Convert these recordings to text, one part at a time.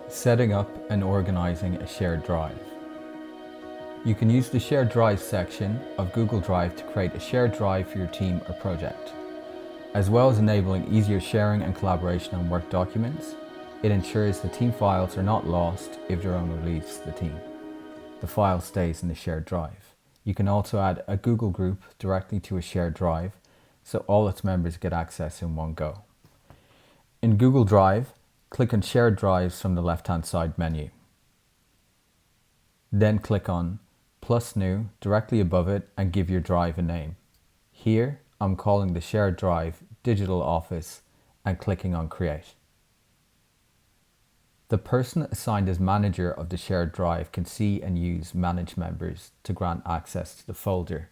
Setting up and organizing a shared drive. You can use the Shared Drive section of Google Drive to create a shared drive for your team or project. As well as enabling easier sharing and collaboration on work documents, it ensures the team files are not lost if your owner leaves the team. The file stays in the shared drive. You can also add a Google group directly to a shared drive, so all its members get access in one go. In Google Drive, click on Shared Drives from the left-hand side menu. Then click on Plus New directly above it and give your drive a name. Here, I'm calling the shared drive Digital Office and clicking on Create. The person assigned as manager of the shared drive can see and use Manage Members to grant access to the folder.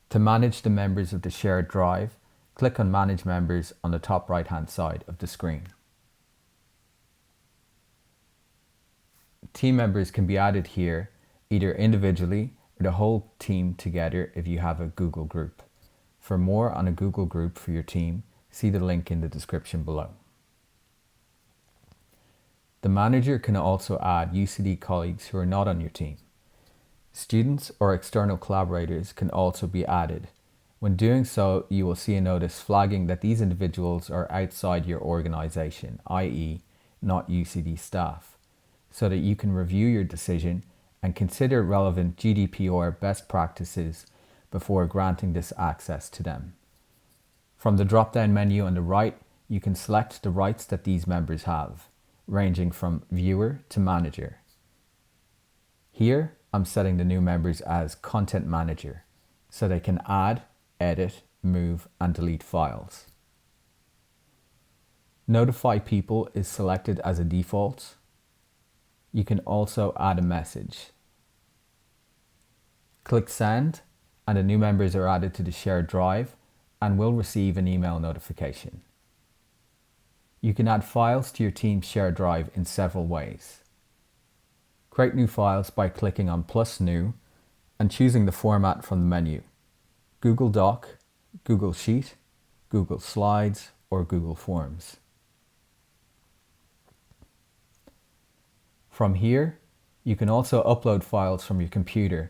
To manage the members of the shared drive, click on Manage Members on the top right-hand side of the screen. Team members can be added here, either individually or the whole team together if you have a Google group. For more on a Google group for your team, see the link in the description below. The manager can also add UCD colleagues who are not on your team. Students or external collaborators can also be added. When doing so, you will see a notice flagging that these individuals are outside your organization, i.e., not UCD staff, so that you can review your decision and consider relevant GDPR best practices before granting this access to them. From the drop-down menu on the right, you can select the rights that these members have, ranging from viewer to manager. Here, I'm setting the new members as content manager, so they can add, edit, move, and delete files. Notify people is selected as a default. You can also add a message. Click Send, and the new members are added to the shared drive and will receive an email notification. You can add files to your team's shared drive in several ways. Create new files by clicking on Plus New and choosing the format from the menu: Google Doc, Google Sheet, Google Slides, or Google Forms. From here, you can also upload files from your computer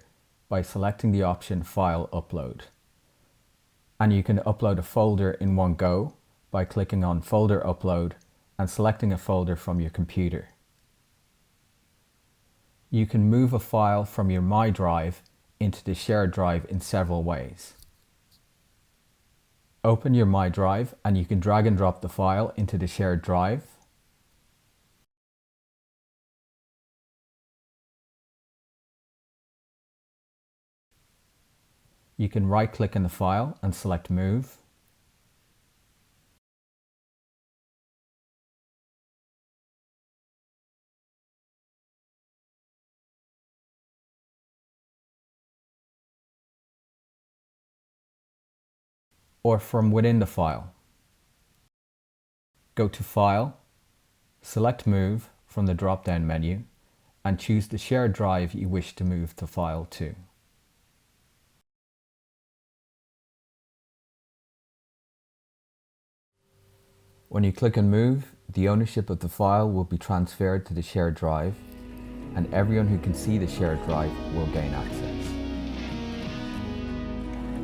by selecting the option File Upload. And you can upload a folder in one go by clicking on Folder Upload and selecting a folder from your computer. You can move a file from your My Drive into the shared drive in several ways. Open your My Drive and you can drag and drop the file into the shared drive. You can right-click on the file and select Move. Or from within the file. Go to File, select Move from the drop-down menu, and choose the shared drive you wish to move the file to. When you click on Move, the ownership of the file will be transferred to the shared drive, and everyone who can see the shared drive will gain access.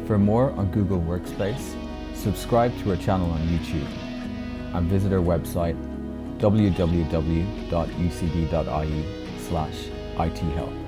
For more on Google Workspace, subscribe to our channel on YouTube and visit our website www.ucd.ie/ithelp.